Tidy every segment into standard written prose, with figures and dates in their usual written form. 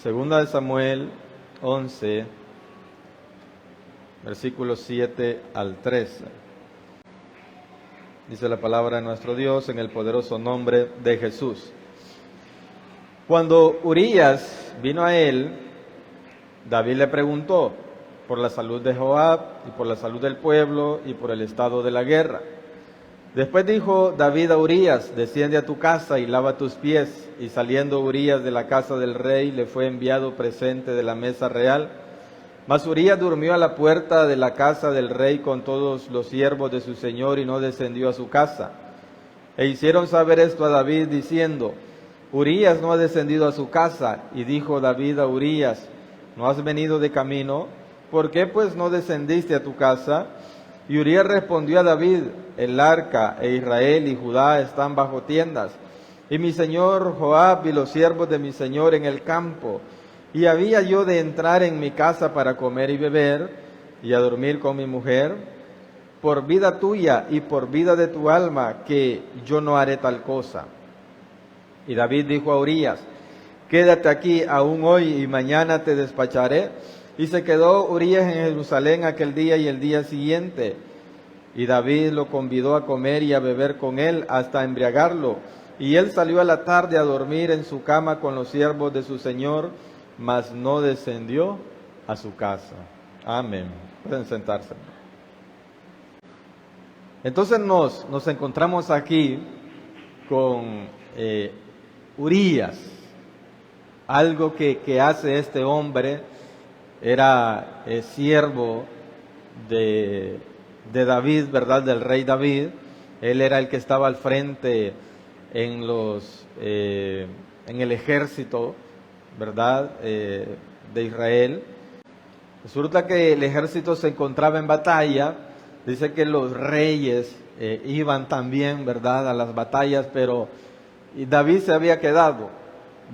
Segunda de Samuel 11, versículos 7 al 13. Dice la palabra de nuestro Dios en el poderoso nombre de Jesús. Cuando Urías vino a él, David le preguntó por la salud de Joab y por la salud del pueblo y por el estado de la guerra. Después dijo David a Urías: desciende a tu casa y lava tus pies. Y saliendo Urías de la casa del rey, le fue enviado presente de la mesa real. Mas Urías durmió a la puerta de la casa del rey con todos los siervos de su señor y no descendió a su casa. E hicieron saber esto a David diciendo: Urías no ha descendido a su casa. Y dijo David a Urías: ¿no has venido de camino? ¿Por qué pues no descendiste a tu casa? Y Urías respondió a David: el arca e Israel y Judá están bajo tiendas, y mi señor Joab y los siervos de mi señor en el campo. Y había yo de entrar en mi casa para comer y beber, y a dormir con mi mujer. Por vida tuya y por vida de tu alma, que yo no haré tal cosa. Y David dijo a Urías: quédate aquí aún hoy y mañana te despacharé. Y se quedó Urías en Jerusalén aquel día y el día siguiente. Y David lo convidó a comer y a beber con él hasta embriagarlo. Y él salió a la tarde a dormir en su cama con los siervos de su señor, mas no descendió a su casa. Amén. Pueden sentarse. Entonces nos encontramos aquí con Urías. Algo que hace este hombre, era siervo de David, ¿verdad? Del rey David. Él era el que estaba al frente en el ejército, ¿verdad? De Israel. Resulta que el ejército se encontraba en batalla. Dice que los reyes iban también, ¿verdad?, a las batallas, pero David se había quedado.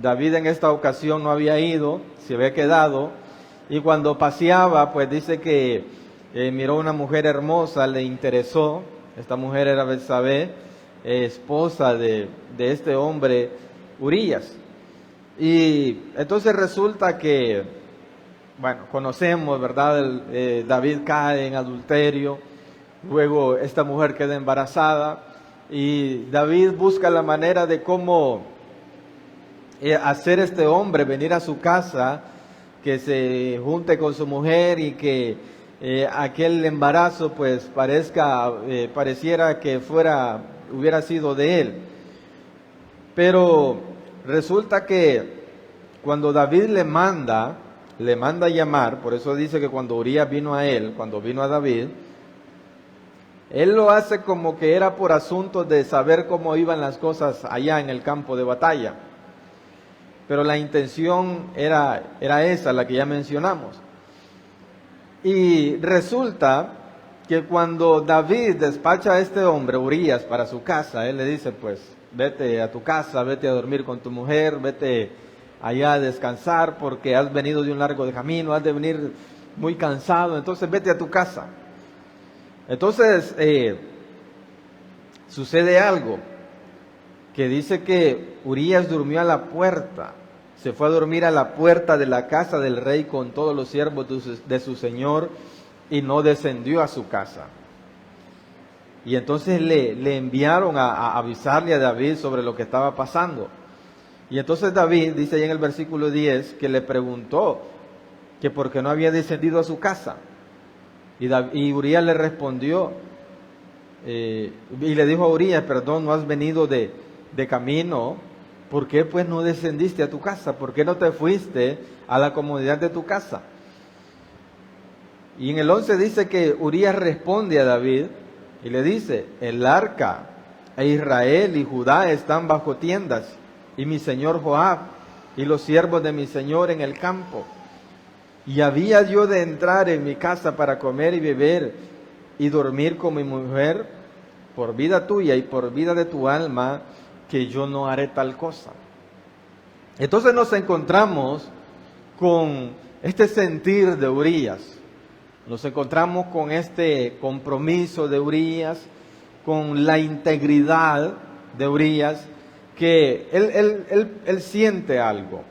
David en esta ocasión no había ido, se había quedado. Y cuando paseaba, pues dice que miró una mujer hermosa, le interesó. Esta mujer era Betsabé, esposa de este hombre Urías. Y entonces resulta que, bueno, conocemos, ¿verdad? David cae en adulterio, luego esta mujer queda embarazada y David busca la manera de cómo hacer este hombre venir a su casa, que se junte con su mujer y que aquel embarazo pues pareciera que hubiera sido de él. Pero resulta que cuando David le manda llamar, por eso dice que cuando Urías vino a él, cuando vino a David, él lo hace como que era por asuntos de saber cómo iban las cosas allá en el campo de batalla. Pero la intención era esa, la que ya mencionamos. Y resulta que cuando David despacha a este hombre, Urías, para su casa, él le dice: pues vete a tu casa, vete a dormir con tu mujer, vete allá a descansar porque has venido de un largo camino, has de venir muy cansado, entonces vete a tu casa. Entonces sucede algo, que dice que Urías durmió a la puerta. Se fue a dormir a la puerta de la casa del rey con todos los siervos de su señor y no descendió a su casa. Y entonces le enviaron a avisarle a David sobre lo que estaba pasando. Y entonces David, dice ahí en el versículo 10, que le preguntó que por qué no había descendido a su casa. Y Urías le respondió, y le dijo a Urías: perdón, no has venido de camino. ¿Por qué pues no descendiste a tu casa? ¿Por qué no te fuiste a la comodidad de tu casa? Y en el 11 dice que Urías responde a David y le dice: el arca e Israel y Judá están bajo tiendas, y mi señor Joab y los siervos de mi señor en el campo. Y había yo de entrar en mi casa para comer y beber y dormir con mi mujer. Por vida tuya y por vida de tu alma, que yo no haré tal cosa. Entonces nos encontramos con este sentir de Urías, nos encontramos con este compromiso de Urías, con la integridad de Urías, que él siente algo.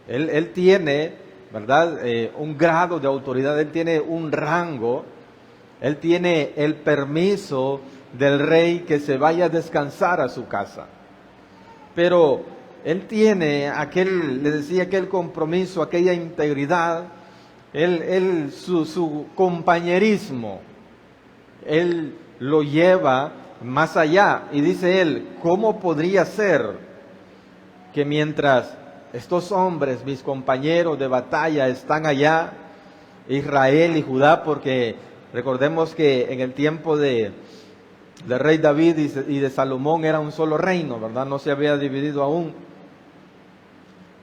Él tiene, ¿verdad? Un grado de autoridad, él tiene un rango, él tiene el permiso del rey que se vaya a descansar a su casa. Pero él tiene le decía, aquel compromiso, aquella integridad, su compañerismo, él lo lleva más allá. Y dice él, ¿cómo podría ser que mientras estos hombres, mis compañeros de batalla, están allá, Israel y Judá, porque recordemos que en el tiempo del rey David y de Salomón era un solo reino, ¿verdad? No se había dividido aún.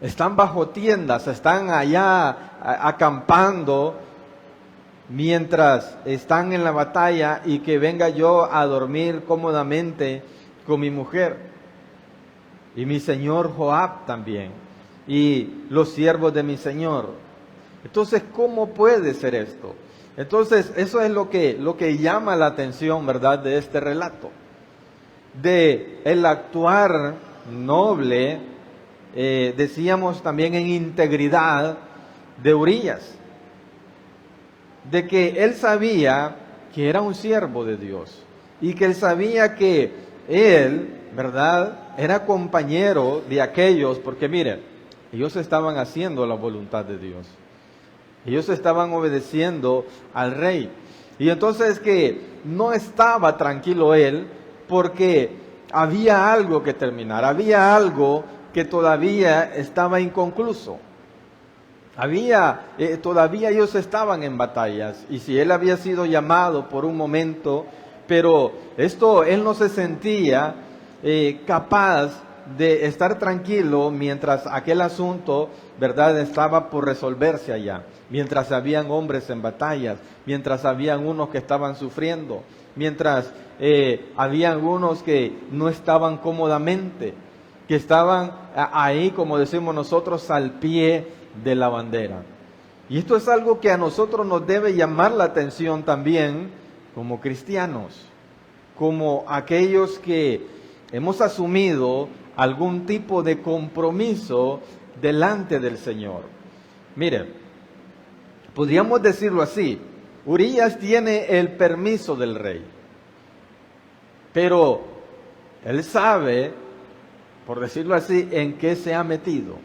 Están bajo tiendas, están allá acampando mientras están en la batalla, y que venga yo a dormir cómodamente con mi mujer y mi señor Joab también y los siervos de mi señor. Entonces, ¿cómo puede ser esto? Entonces, eso es lo que llama la atención, ¿verdad?, de este relato, de el actuar noble, decíamos también en integridad, de Urías, de que él sabía que era un siervo de Dios y que él sabía que él, ¿verdad?, era compañero de aquellos, porque miren, ellos estaban haciendo la voluntad de Dios. Ellos estaban obedeciendo al rey. Y entonces que no estaba tranquilo él, porque había algo que terminar, había algo que todavía estaba inconcluso. Todavía ellos estaban en batallas, y si él había sido llamado por un momento, pero él no se sentía capaz de estar tranquilo mientras aquel asunto, ¿verdad?, estaba por resolverse allá, mientras habían hombres en batallas, mientras habían unos que estaban sufriendo, mientras habían unos que no estaban cómodamente, que estaban ahí, como decimos nosotros, al pie de la bandera. Y esto es algo que a nosotros nos debe llamar la atención también como cristianos, como aquellos que hemos asumido algún tipo de compromiso delante del Señor. Mire, podríamos decirlo así, Urías tiene el permiso del rey, pero él sabe, por decirlo así, en qué se ha metido.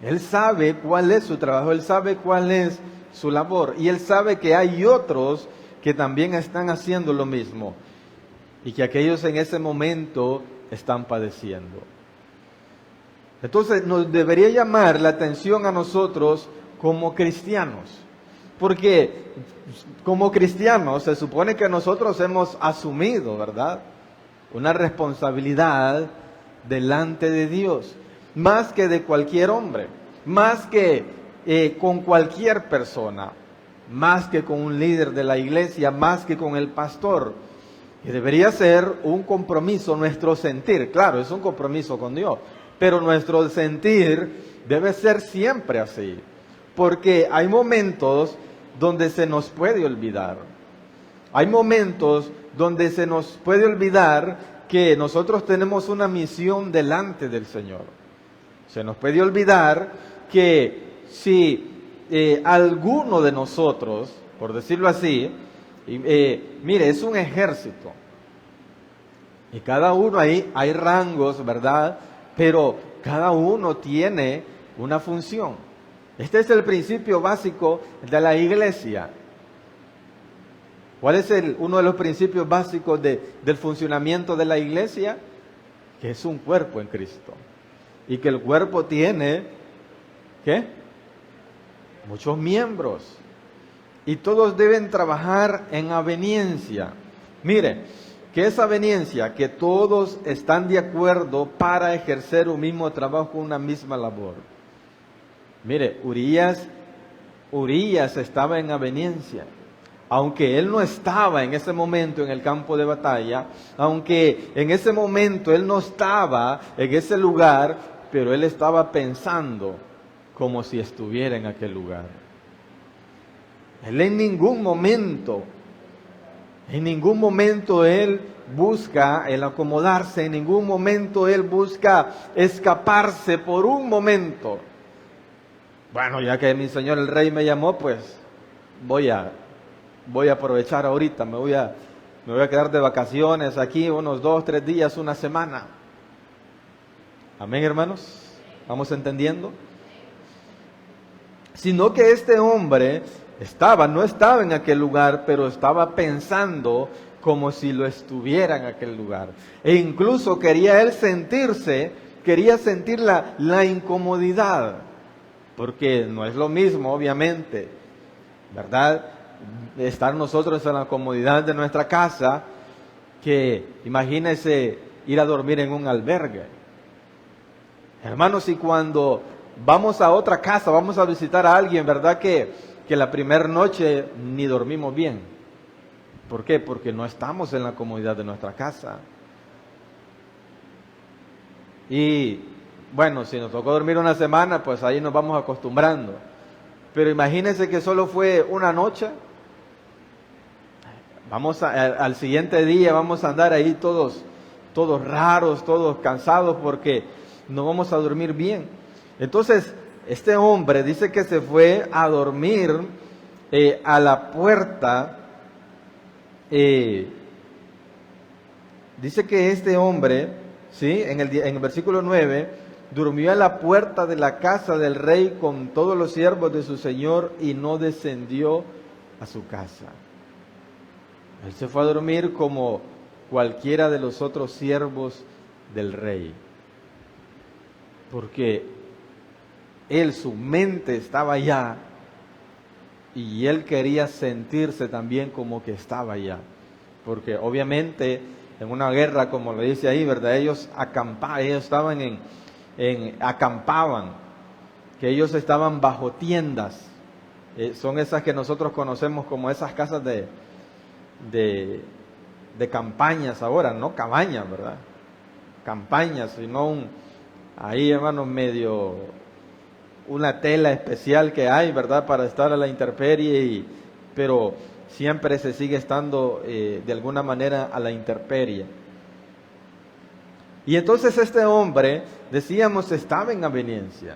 Él sabe cuál es su trabajo, él sabe cuál es su labor, y él sabe que hay otros que también están haciendo lo mismo, y que aquellos en ese momento están padeciendo. Entonces nos debería llamar la atención a nosotros como cristianos, porque como cristianos se supone que nosotros hemos asumido, ¿verdad?, una responsabilidad delante de Dios, más que de cualquier hombre, más que con cualquier persona, más que con un líder de la iglesia, más que con el pastor. Y debería ser un compromiso nuestro sentir, claro, es un compromiso con Dios, pero nuestro sentir debe ser siempre así, porque hay momentos donde se nos puede olvidar, hay momentos donde se nos puede olvidar que nosotros tenemos una misión delante del Señor. Se nos puede olvidar que si alguno de nosotros, por decirlo así, mire, es un ejército, y cada uno ahí hay rangos, ¿verdad?, pero cada uno tiene una función. Este es el principio básico de la iglesia. ¿Cuál es uno de los principios básicos del funcionamiento de la iglesia? Que es un cuerpo en Cristo, y que el cuerpo tiene, ¿qué?, muchos miembros, y todos deben trabajar en aveniencia. Mire, ¿qué es aveniencia? Que todos están de acuerdo para ejercer un mismo trabajo, una misma labor. Mire, Urías estaba en aveniencia, aunque él no estaba en ese momento en el campo de batalla, aunque en ese momento él no estaba en ese lugar, pero él estaba pensando como si estuviera en aquel lugar. Él en ningún momento él busca el acomodarse, en ningún momento él busca escaparse por un momento. Bueno, ya que mi señor el rey me llamó, pues voy a aprovechar ahorita, me voy a quedar de vacaciones aquí unos 2, 3 días, una semana. Amén, hermanos. ¿Vamos entendiendo? Sino que este hombre no estaba en aquel lugar, pero estaba pensando como si lo estuviera en aquel lugar. E incluso quería sentir la incomodidad, porque no es lo mismo, obviamente, ¿verdad? Estar nosotros en la comodidad de nuestra casa, que imagínese ir a dormir en un albergue. Hermanos, y cuando vamos a otra casa, vamos a visitar a alguien, ¿verdad? Que la primera noche ni dormimos bien. ¿Por qué? Porque no estamos en la comodidad de nuestra casa. Y bueno, si nos tocó dormir una semana, pues ahí nos vamos acostumbrando. Pero imagínense que solo fue una noche. Al siguiente día vamos a andar ahí todos raros, todos cansados, porque no vamos a dormir bien. Entonces, este hombre dice que se fue a dormir a la puerta. Dice que este hombre, ¿sí? En el versículo 9, durmió a la puerta de la casa del rey con todos los siervos de su señor y no descendió a su casa. Él se fue a dormir como cualquiera de los otros siervos del rey, porque su mente estaba allá y él quería sentirse también como que estaba allá, porque obviamente en una guerra, como lo dice ahí, ¿verdad? Ellos estaban acampaban, que ellos estaban bajo tiendas, son esas que nosotros conocemos como esas casas de campañas ahora, no cabañas, ¿verdad? Campañas, sino ahí, hermanos, medio una tela especial que hay, ¿verdad? Para estar a la intemperie, pero siempre se sigue estando de alguna manera a la intemperie. Y entonces este hombre, decíamos, estaba en aveniencia,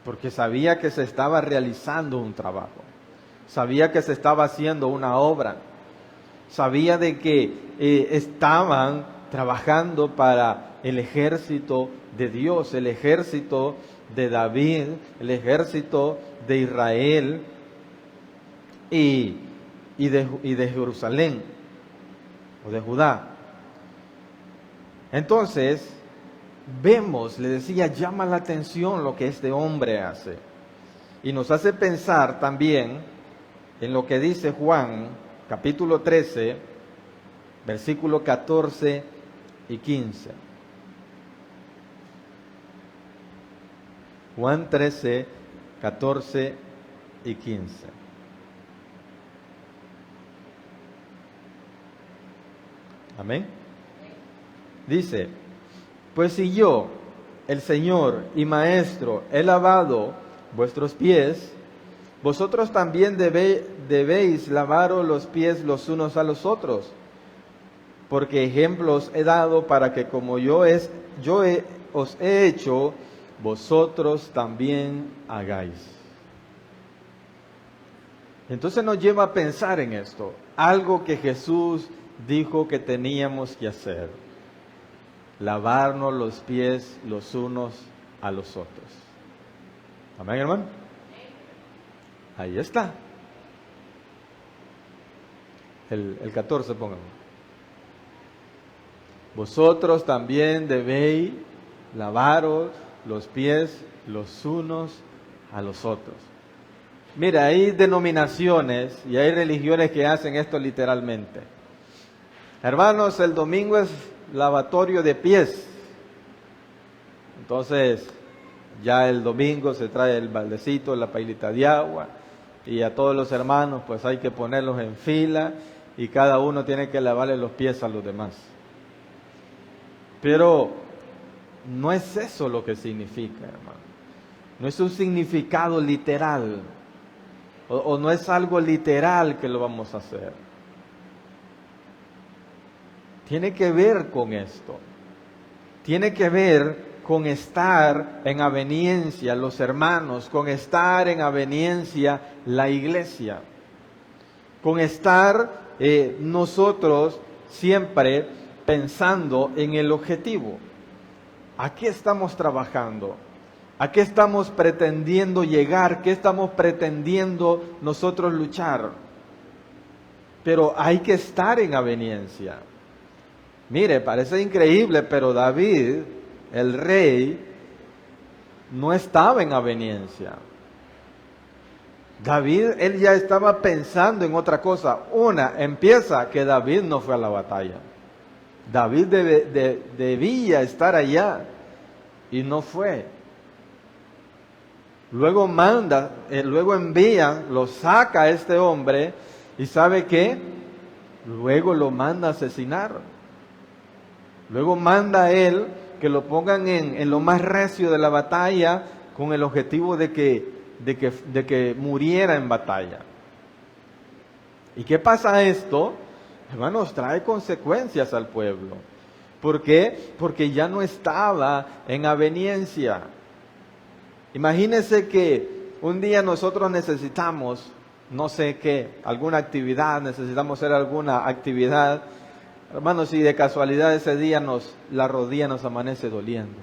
porque sabía que se estaba realizando un trabajo, sabía que se estaba haciendo una obra, sabía de que estaban trabajando para el ejército de Dios, el ejército de David, el ejército de Israel y de Jerusalén o de Judá. Entonces, vemos, le decía, llama la atención lo que este hombre hace y nos hace pensar también en lo que dice Juan capítulo 13, versículo 14 y 15. Juan 13, 14 y 15. Amén. Dice, pues si yo, el Señor y Maestro, he lavado vuestros pies, vosotros también debéis lavaros los pies los unos a los otros, porque ejemplos he dado para que como os he hecho, vosotros también hagáis. Entonces nos lleva a pensar en esto, algo que Jesús dijo que teníamos que hacer: lavarnos los pies los unos a los otros. Amén, hermano. Ahí está. El 14, pónganlo. Vosotros también debéis lavaros los pies los unos a los otros. Mira, hay denominaciones y hay religiones que hacen esto literalmente. Hermanos, el domingo es lavatorio de pies. Entonces, ya el domingo se trae el baldecito, la pailita de agua, y a todos los hermanos pues hay que ponerlos en fila y cada uno tiene que lavarle los pies a los demás. Pero no es eso lo que significa, hermano. No es un significado literal, o no es algo literal que lo vamos a hacer. Tiene que ver con esto. Tiene que ver con estar en aveniencia los hermanos, con estar en aveniencia la iglesia, con estar nosotros siempre pensando en el objetivo. ¿A qué estamos trabajando? ¿A qué estamos pretendiendo llegar? ¿Qué estamos pretendiendo nosotros luchar? Pero hay que estar en aveniencia. Mire, parece increíble, pero David, el rey, no estaba en aveniencia. David, él ya estaba pensando en otra cosa. Empieza que David no fue a la batalla. David debía estar allá y no fue. Luego luego envía, lo saca a este hombre y ¿sabe qué? Luego lo manda a asesinar. Luego manda a él que lo pongan en lo más recio de la batalla con el objetivo de que muriera en batalla. ¿Y qué pasa esto? Hermanos, trae consecuencias al pueblo. ¿Por qué? Porque ya no estaba en aveniencia. Imagínense que un día nosotros necesitamos, no sé qué, alguna actividad, necesitamos hacer alguna actividad. Hermanos, si de casualidad ese día la rodilla nos amanece doliendo.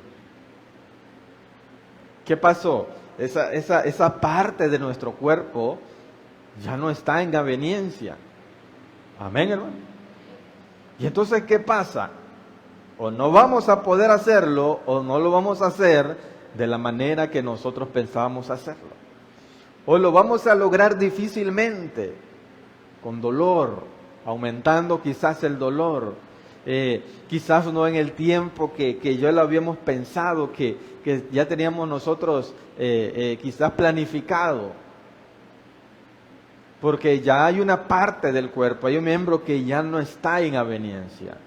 ¿Qué pasó? Esa parte de nuestro cuerpo ya no está en aveniencia. Amén, hermano. Y entonces, ¿qué pasa? O no vamos a poder hacerlo, o no lo vamos a hacer de la manera que nosotros pensábamos hacerlo. O lo vamos a lograr difícilmente, con dolor, aumentando quizás el dolor, quizás no en el tiempo que ya lo habíamos pensado, que ya teníamos nosotros quizás planificado. Porque ya hay una parte del cuerpo, hay un miembro que ya no está en aveniencia.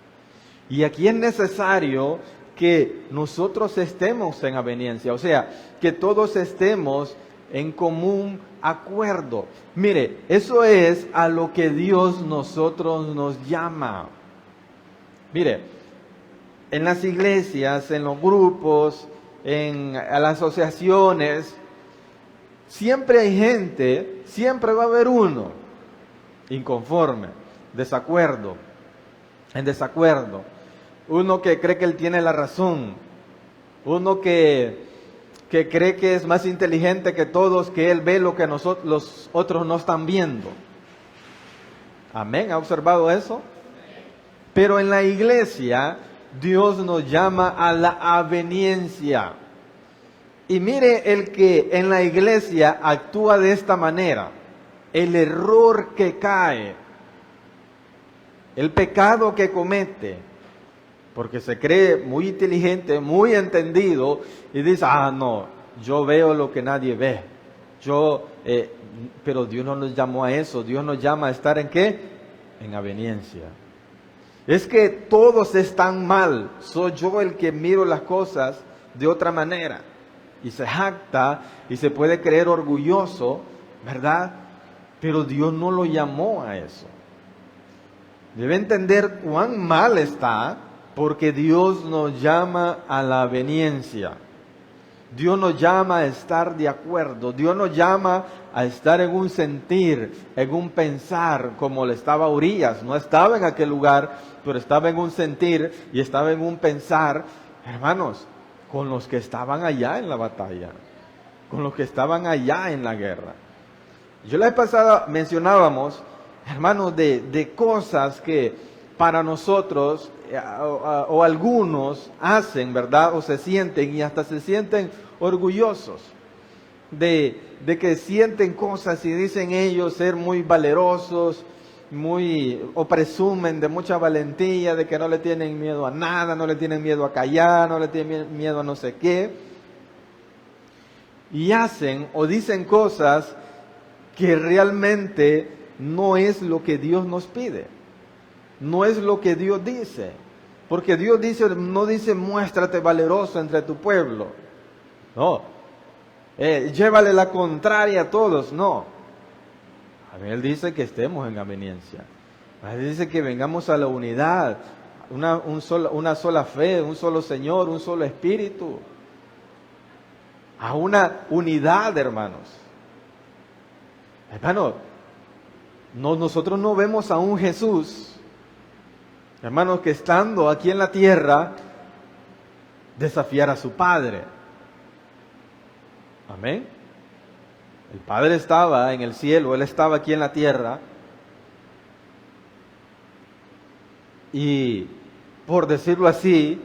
Y aquí es necesario que nosotros estemos en aveniencia, o sea, que todos estemos en común acuerdo. Mire, eso es a lo que Dios nosotros nos llama. Mire, en las iglesias, en los grupos, en las asociaciones, siempre hay gente, siempre va a haber uno inconforme, en desacuerdo. Uno que cree que él tiene la razón, uno que cree que es más inteligente que todos, que él ve lo que los otros no están viendo. Amén, ¿ha observado eso? Pero en la iglesia, Dios nos llama a la aveniencia. Y mire el que en la iglesia actúa de esta manera, el error que cae, el pecado que comete, porque se cree muy inteligente, muy entendido, y dice, no, yo veo lo que nadie ve. Pero Dios no nos llamó a eso, Dios nos llama a estar ¿en qué? En aveniencia. Es que todos están mal, soy yo el que miro las cosas de otra manera. Y se jacta y se puede creer orgulloso, ¿verdad? Pero Dios no lo llamó a eso. Debe entender cuán mal está, porque Dios nos llama a la aveniencia. Dios nos llama a estar de acuerdo. Dios nos llama a estar en un sentir, en un pensar, como le estaba Urías. No estaba en aquel lugar, pero estaba en un sentir y estaba en un pensar, hermanos, con los que estaban allá en la batalla, con los que estaban allá en la guerra. Yo la vez pasada mencionábamos, hermanos, de cosas que para nosotros o algunos hacen, ¿verdad? O se sienten y hasta se sienten orgullosos de que sienten cosas y dicen ellos ser muy valerosos, o presumen de mucha valentía, de que no le tienen miedo a nada, no le tienen miedo a callar, no le tienen miedo a no sé qué. Y hacen o dicen cosas que realmente no es lo que Dios nos pide. No es lo que Dios dice. Porque Dios no dice muéstrate valeroso entre tu pueblo. No. Llévale la contraria a todos. No. Él dice que estemos en aveniencia. Él dice que vengamos a la unidad, una sola fe, un solo Señor, un solo Espíritu. a una unidad, hermanos. Hermanos, nosotros no vemos a un Jesús, hermanos, que estando aquí en la tierra, desafiar a su Padre. Amén. El Padre estaba en el cielo, Él estaba aquí en la tierra. Y por decirlo así,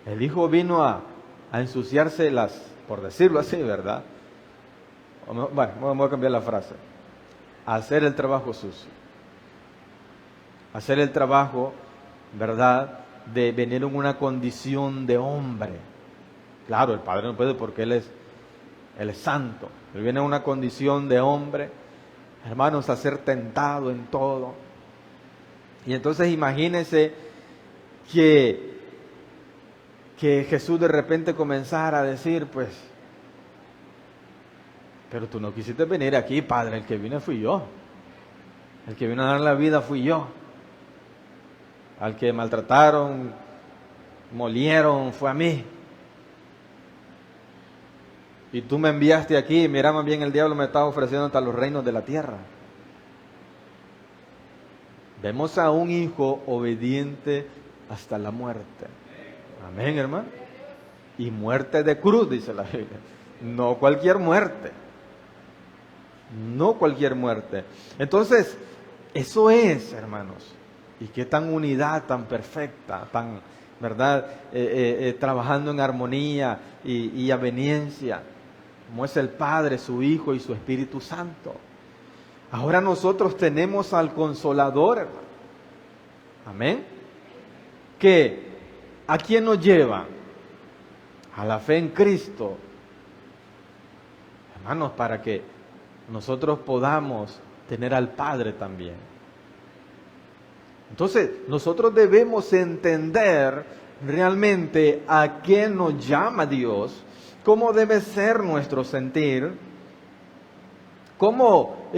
el Hijo vino a ensuciarse por decirlo así, ¿verdad? Bueno, vamos a cambiar la frase. A hacer el trabajo sucio. Hacer el trabajo, ¿verdad?, de venir en una condición de hombre. Claro, el Padre no puede porque Él es santo. Él viene en una condición de hombre, hermanos, a ser tentado en todo. Y entonces imagínense que Jesús de repente comenzara a decir, pues, pero tú no quisiste venir aquí, Padre, el que vino fui yo. El que vino a dar la vida fui yo. Al que maltrataron, molieron, fue a mí. Y tú me enviaste aquí, y mira, más bien el diablo me estaba ofreciendo hasta los reinos de la tierra. Vemos a un hijo obediente hasta la muerte. Amén, hermano. Y muerte de cruz, dice la Biblia. No cualquier muerte. No cualquier muerte. Entonces, eso es, hermanos. Y qué tan unidad, tan perfecta, tan, ¿verdad? Trabajando en armonía y aveniencia, como es el Padre, su Hijo y su Espíritu Santo. Ahora nosotros tenemos al Consolador, hermano. Amén. Que ¿a quién nos lleva? A la fe en Cristo. Hermanos, para que nosotros podamos tener al Padre también. Entonces, nosotros debemos entender realmente a qué nos llama Dios, cómo debe ser nuestro sentir, cómo,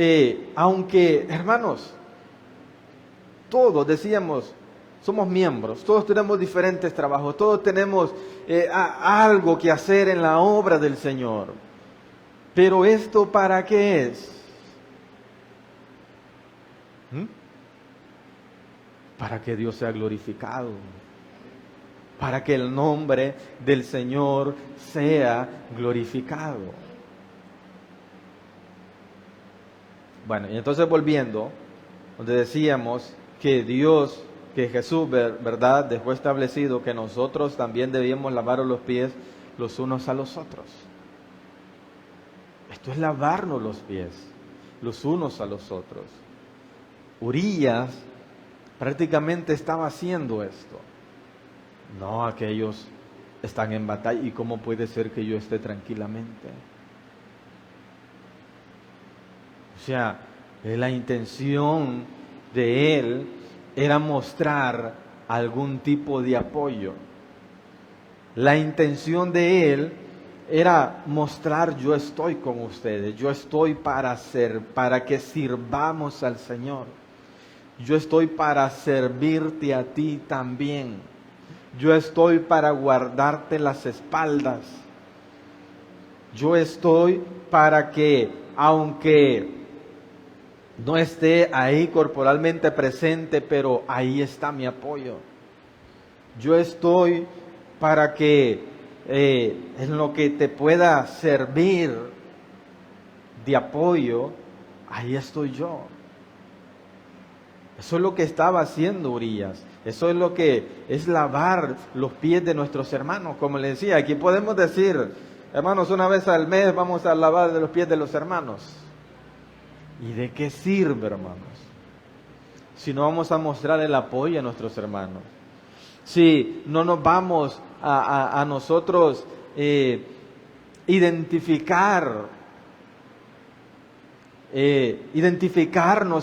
aunque, hermanos, todos decíamos, somos miembros, todos tenemos diferentes trabajos, todos tenemos algo que hacer en la obra del Señor. Pero ¿esto para qué es? Para que Dios sea glorificado, para que el nombre del Señor sea glorificado. Bueno, y entonces volviendo, donde decíamos que Dios, que Jesús, ¿verdad?, dejó establecido que nosotros también debíamos lavar los pies los unos a los otros. Esto es lavarnos los pies los unos a los otros. Urías prácticamente estaba haciendo esto. No, aquellos están en batalla. ¿Y cómo puede ser que yo esté tranquilamente? O sea, la intención de él era mostrar algún tipo de apoyo. La intención de él era mostrar: yo estoy con ustedes, yo estoy para que sirvamos al Señor. Yo estoy para servirte a ti también. Yo estoy para guardarte las espaldas. Yo estoy para que, aunque no esté ahí corporalmente presente, pero ahí está mi apoyo. Yo estoy para que en lo que te pueda servir de apoyo, ahí estoy yo. Eso es lo que estaba haciendo Urías. Eso es lo que es lavar los pies de nuestros hermanos. Como les decía, aquí podemos decir, hermanos, una vez al mes vamos a lavar los pies de los hermanos. ¿Y de qué sirve, hermanos? Si no vamos a mostrar el apoyo a nuestros hermanos. Si no nos vamos a nosotros identificarnos,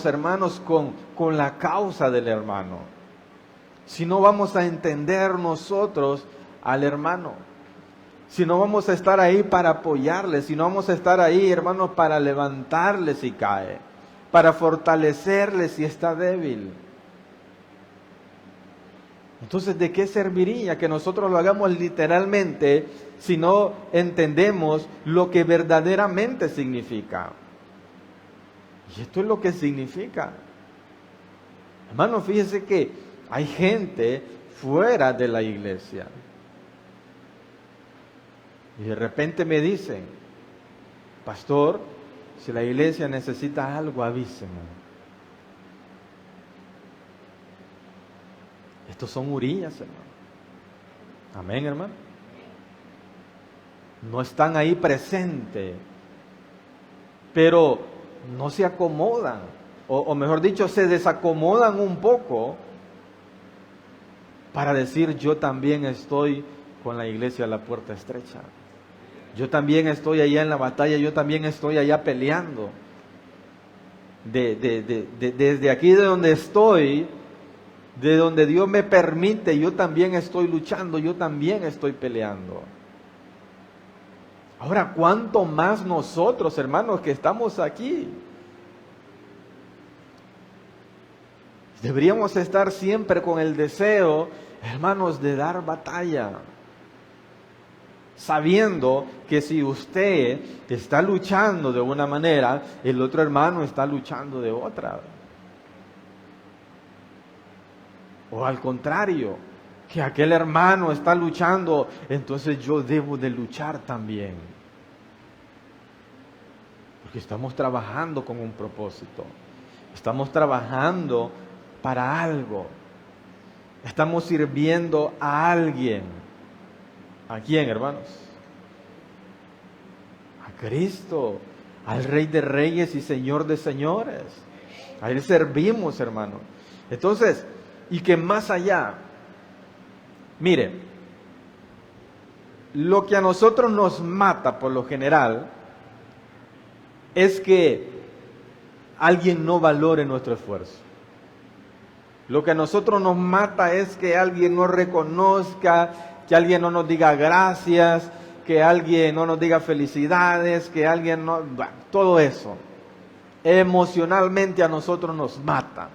hermanos, con la causa del hermano. Si no vamos a entender nosotros al hermano. Si no vamos a estar ahí para apoyarle. Si no vamos a estar ahí, hermanos, para levantarle si cae. Para fortalecerle si está débil. Entonces, ¿de qué serviría que nosotros lo hagamos literalmente si no entendemos lo que verdaderamente significa? Y esto es lo que significa. Hermano, fíjese que hay gente fuera de la iglesia. Y de repente me dicen, pastor, si la iglesia necesita algo, avíseme. Estos son Urías, hermano. Amén, hermano. No están ahí presentes, pero no se acomodan, o mejor dicho, se desacomodan un poco para decir, yo también estoy con la iglesia a la puerta estrecha. Yo también estoy allá en la batalla, yo también estoy allá peleando. Desde aquí de donde estoy, de donde Dios me permite, yo también estoy luchando, yo también estoy peleando. Ahora, ¿cuánto más nosotros, hermanos, que estamos aquí? Deberíamos estar siempre con el deseo, hermanos, de dar batalla. Sabiendo que si usted está luchando de una manera, el otro hermano está luchando de otra. O al contrario, que aquel hermano está luchando, entonces yo debo de luchar también. Porque estamos trabajando con un propósito. Estamos trabajando para algo. Estamos sirviendo a alguien. ¿A quién, hermanos? A Cristo, al Rey de Reyes y Señor de Señores. A Él servimos, hermanos. Entonces, y que más allá, mire, lo que a nosotros nos mata por lo general es que alguien no valore nuestro esfuerzo. Lo que a nosotros nos mata es que alguien no reconozca, que alguien no nos diga gracias, que alguien no nos diga felicidades, que alguien no... Todo eso emocionalmente a nosotros nos mata.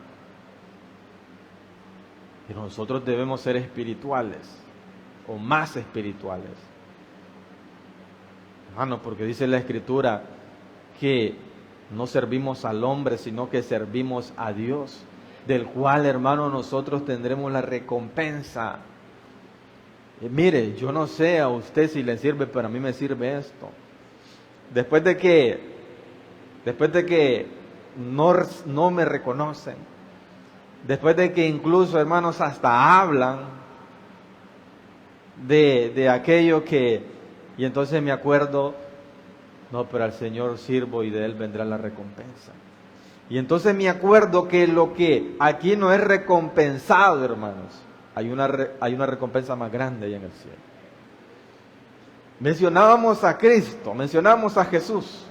Pero nosotros debemos ser espirituales, o más espirituales. Hermano, porque dice la Escritura que no servimos al hombre, sino que servimos a Dios, del cual, hermano, nosotros tendremos la recompensa. Mire, yo no sé a usted si le sirve, pero a mí me sirve esto. Después de que no me reconocen, después de que incluso, hermanos, hasta hablan de aquello que, y entonces me acuerdo, no, pero al Señor sirvo y de Él vendrá la recompensa. Y entonces me acuerdo que lo que aquí no es recompensado, hermanos, hay una recompensa más grande allá en el cielo. Mencionábamos a Cristo, mencionábamos a Jesús,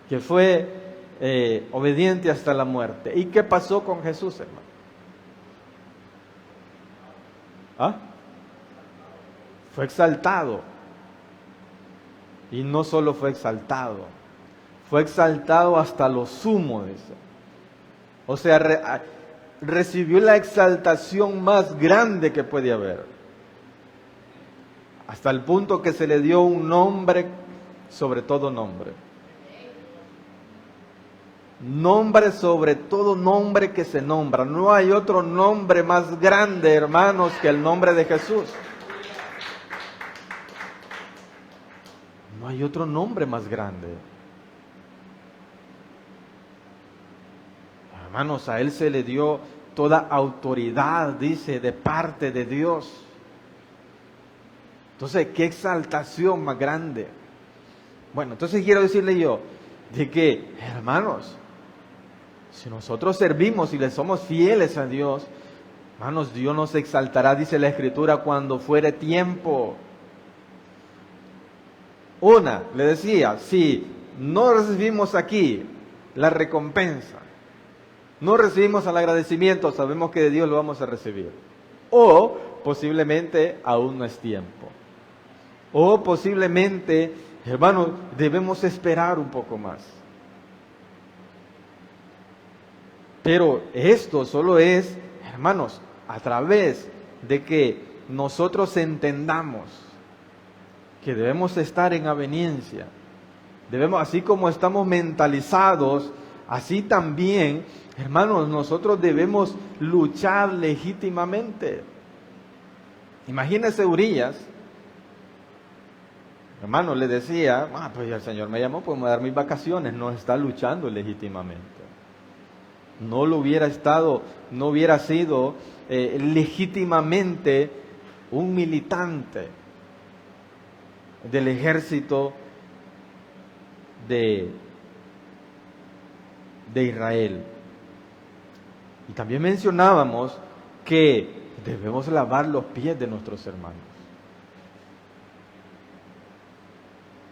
que fue obediente hasta la muerte. ¿Y qué pasó con Jesús, hermano? ¿Ah? Fue exaltado. Y no solo fue exaltado hasta lo sumo, dice. O sea, recibió la exaltación más grande que puede haber. Hasta el punto que se le dio un nombre sobre todo nombre. Nombre sobre todo nombre que se nombra. No hay otro nombre más grande, hermanos, que el nombre de Jesús. No hay otro nombre más grande. Hermanos, a Él se le dio toda autoridad, dice, de parte de Dios. Entonces, qué exaltación más grande. Bueno, entonces quiero decirle yo, de que, hermanos, si nosotros servimos y le somos fieles a Dios, hermanos, Dios nos exaltará, dice la Escritura, cuando fuere tiempo. Le decía, si no recibimos aquí la recompensa, no recibimos el agradecimiento, sabemos que de Dios lo vamos a recibir. O posiblemente aún no es tiempo. O posiblemente, hermanos, debemos esperar un poco más. Pero esto solo es, hermanos, a través de que nosotros entendamos que debemos estar en aveniencia. Debemos, así como estamos mentalizados, así también, hermanos, nosotros debemos luchar legítimamente. Imagínese Urías, hermano, le decía, pues el Señor me llamó, pues me voy a dar mis vacaciones. No está luchando legítimamente. No lo hubiera estado, no hubiera sido legítimamente un militante del ejército de Israel. Y también mencionábamos que debemos lavar los pies de nuestros hermanos.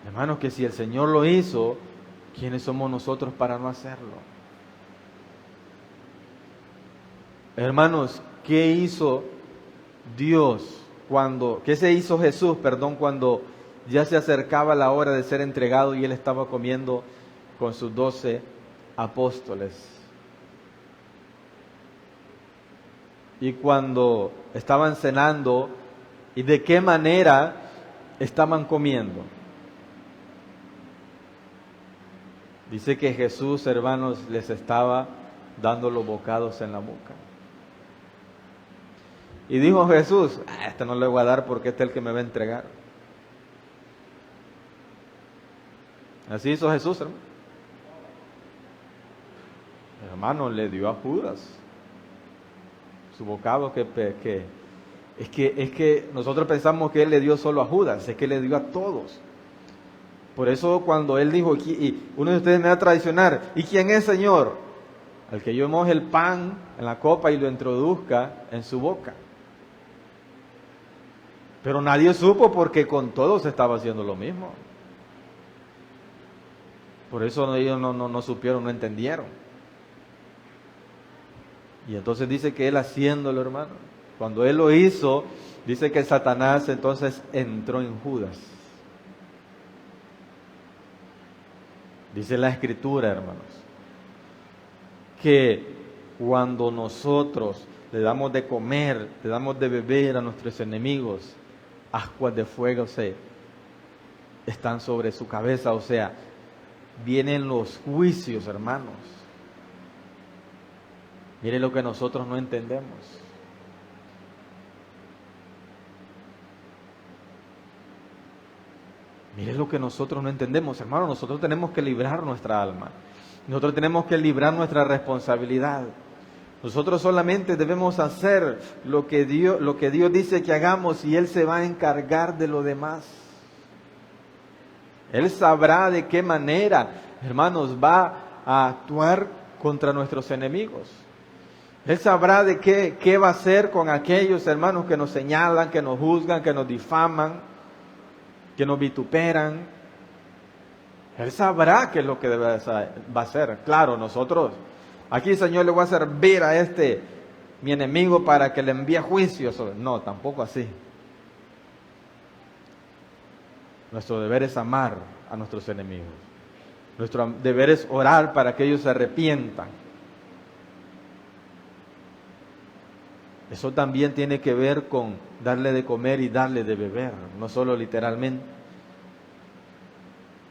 Hermanos, que si el Señor lo hizo, ¿quiénes somos nosotros para no hacerlo? Hermanos, ¿qué hizo Dios qué se hizo Jesús, cuando ya se acercaba la hora de ser entregado y Él estaba comiendo con sus 12 apóstoles? Y cuando estaban cenando, ¿y de qué manera estaban comiendo? Dice que Jesús, hermanos, les estaba dando los bocados en la boca. Y dijo Jesús, este no le voy a dar porque este es el que me va a entregar. Así hizo Jesús, hermano. Hermano, le dio a Judas su bocado es que nosotros pensamos que Él le dio solo a Judas, es que le dio a todos. Por eso cuando Él dijo, y uno de ustedes me va a traicionar, ¿y quién es, Señor? Al que yo moje el pan en la copa y lo introduzca en su boca. Pero nadie supo porque con todos estaba haciendo lo mismo. Por eso ellos no supieron, no entendieron. Y entonces dice que Él haciéndolo, hermano, cuando Él lo hizo, dice que Satanás entonces entró en Judas. Dice la Escritura, hermanos, que cuando nosotros le damos de comer, le damos de beber a nuestros enemigos, ascuas de fuego están sobre su cabeza, o sea, vienen los juicios, hermanos. Mire lo que nosotros no entendemos. Mire lo que nosotros no entendemos, hermano. Nosotros tenemos que librar nuestra alma. Nosotros tenemos que librar nuestra responsabilidad. Nosotros solamente debemos hacer lo que Dios dice que hagamos y Él se va a encargar de lo demás. Él sabrá de qué manera, hermanos, va a actuar contra nuestros enemigos. Él sabrá de qué va a hacer con aquellos hermanos que nos señalan, que nos juzgan, que nos difaman, que nos vituperan. Él sabrá qué es lo que va a hacer. Claro, nosotros, aquí, Señor, le voy a hacer ver a mi enemigo para que le envíe juicios. No, tampoco así. Nuestro deber es amar a nuestros enemigos. Nuestro deber es orar para que ellos se arrepientan. Eso también tiene que ver con darle de comer y darle de beber, no solo literalmente.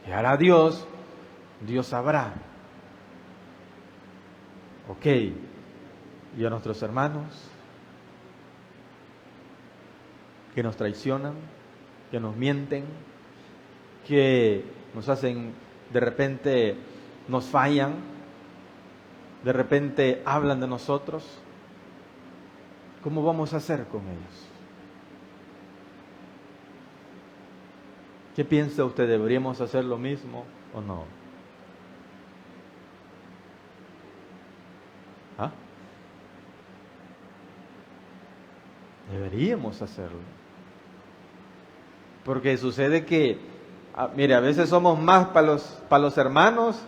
Y hará Dios sabrá. Ok, y a nuestros hermanos que nos traicionan, que nos mienten, que nos hacen, de repente nos fallan, de repente hablan de nosotros, ¿cómo vamos a hacer con ellos? ¿Qué piensa usted? ¿Deberíamos hacer lo mismo o no? ¿Ah? Deberíamos hacerlo. Porque sucede que, mire, a veces somos más para los hermanos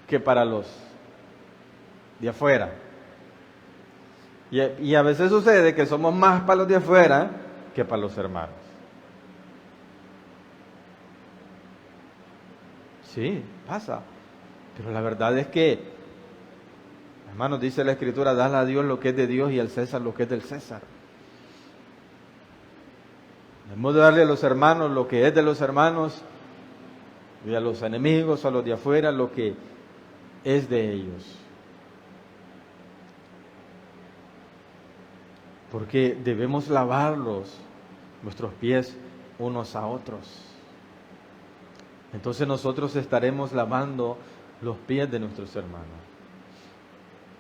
que para los de afuera. Y a veces sucede que somos más para los de afuera que para los hermanos. Sí, pasa. Pero la verdad es que Hermanos, dice la Escritura, dale a Dios lo que es de Dios y al César lo que es del César. Debemos de darle a los hermanos lo que es de los hermanos y a los enemigos, a los de afuera, lo que es de ellos. Porque debemos lavarlos, nuestros pies, unos a otros. Entonces nosotros estaremos lavando los pies de nuestros hermanos.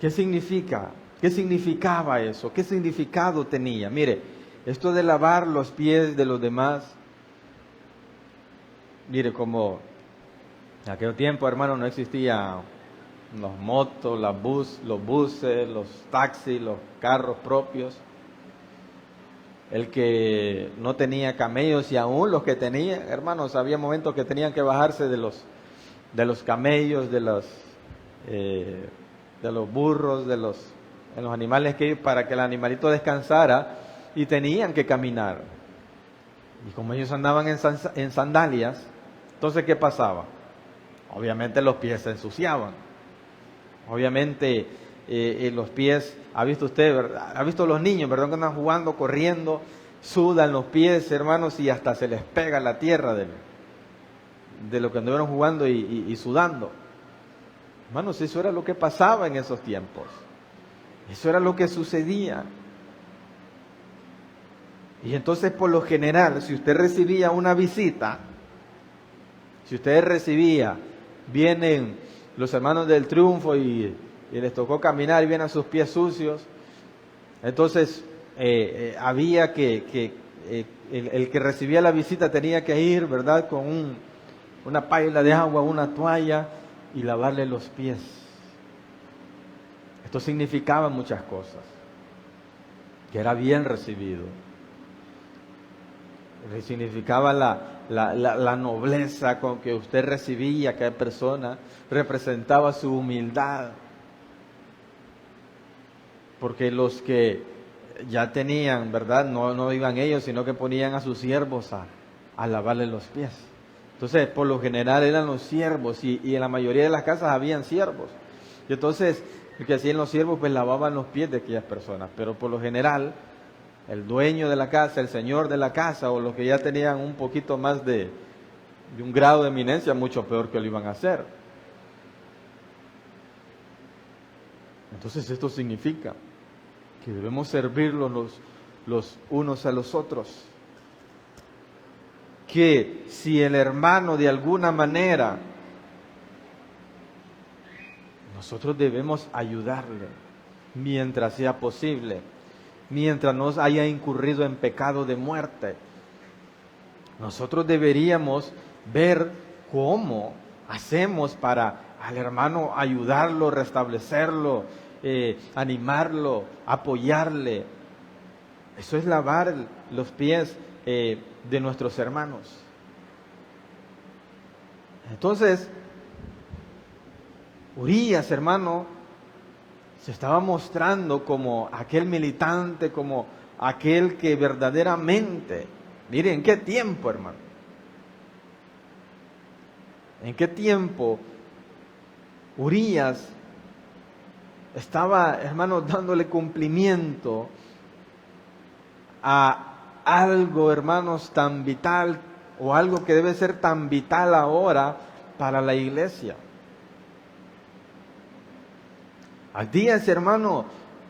¿Qué significa? ¿Qué significaba eso? ¿Qué significado tenía? Mire, esto de lavar los pies de los demás, mire, como en aquel tiempo, hermano, no existían los motos, los buses, los taxis, los carros propios. El que no tenía camellos y aún los que tenían, hermanos, había momentos que tenían que bajarse de los camellos, de los burros, de los animales para que el animalito descansara, y tenían que caminar. Y como ellos andaban en sandalias, entonces ¿qué pasaba? Obviamente los pies se ensuciaban. Obviamente los pies, ha visto usted, ¿verdad? Ha visto los niños, ¿verdad? Que andan jugando, corriendo, sudan los pies, hermanos, y hasta se les pega la tierra de lo que anduvieron jugando y sudando. Hermanos, eso era lo que pasaba en esos tiempos. Eso era lo que sucedía. Y entonces, por lo general, si usted recibía una visita, vienen los hermanos del Triunfo y les tocó caminar y vienen sus pies sucios, entonces había que el que recibía la visita tenía que ir, ¿verdad?, con una paila de agua, una toalla, y lavarle los pies. Esto significaba muchas cosas, que era bien recibido. Significaba la nobleza con que usted recibía a cada persona, representaba su humildad. Porque los que ya tenían, ¿verdad?, no iban ellos, sino que ponían a sus siervos a lavarle los pies. Entonces, por lo general eran los siervos, y en la mayoría de las casas habían siervos. Y entonces, lo que hacían los siervos, pues lavaban los pies de aquellas personas. Pero por lo general, el dueño de la casa, el señor de la casa, o los que ya tenían un poquito más de un grado de eminencia, mucho peor que lo iban a hacer. Entonces esto significa que debemos servirlos los unos a los otros. Que si el hermano de alguna manera, nosotros debemos ayudarle mientras sea posible, mientras no haya incurrido en pecado de muerte. Nosotros deberíamos ver cómo hacemos para al hermano ayudarlo, restablecerlo, animarlo, apoyarle. Eso es lavar los pies de nuestros hermanos. Entonces, Urías, hermano, se estaba mostrando como aquel militante, como aquel que verdaderamente, miren, ¿en qué tiempo, hermano? ¿En qué tiempo Urías estaba, hermano, dándole cumplimiento a algo, hermanos, tan vital, o algo que debe ser tan vital ahora para la iglesia? Abdías, hermano,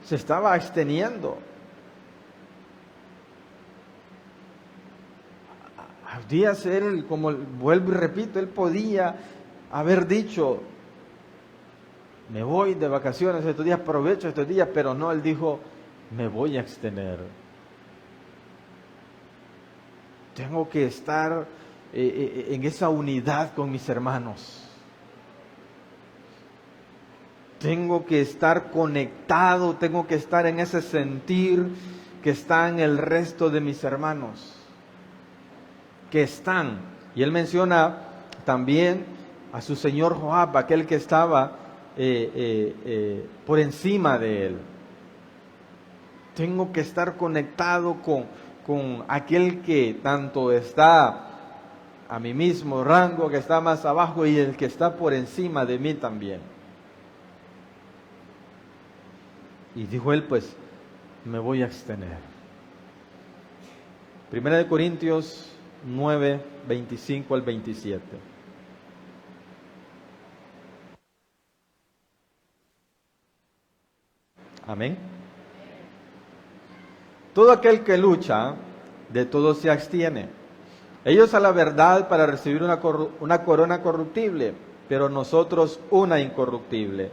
se estaba absteniendo. Abdías, él, como vuelvo y repito, él podía haber dicho: me voy de vacaciones estos días, aprovecho estos días, pero no, él dijo: me voy a abstener. Tengo que estar en esa unidad con mis hermanos. Tengo que estar conectado, tengo que estar en ese sentir que están el resto de mis hermanos. Que están. Y él menciona también a su señor Joab, aquel que estaba por encima de él. Tengo que estar conectado con aquel que tanto está a mi mismo rango, que está más abajo, y el que está por encima de mí también. Y dijo él, pues, me voy a abstener. 1 Corintios 9, 25 al 27. Amén. Todo aquel que lucha, de todo se abstiene. Ellos a la verdad para recibir una corona corruptible, pero nosotros una incorruptible.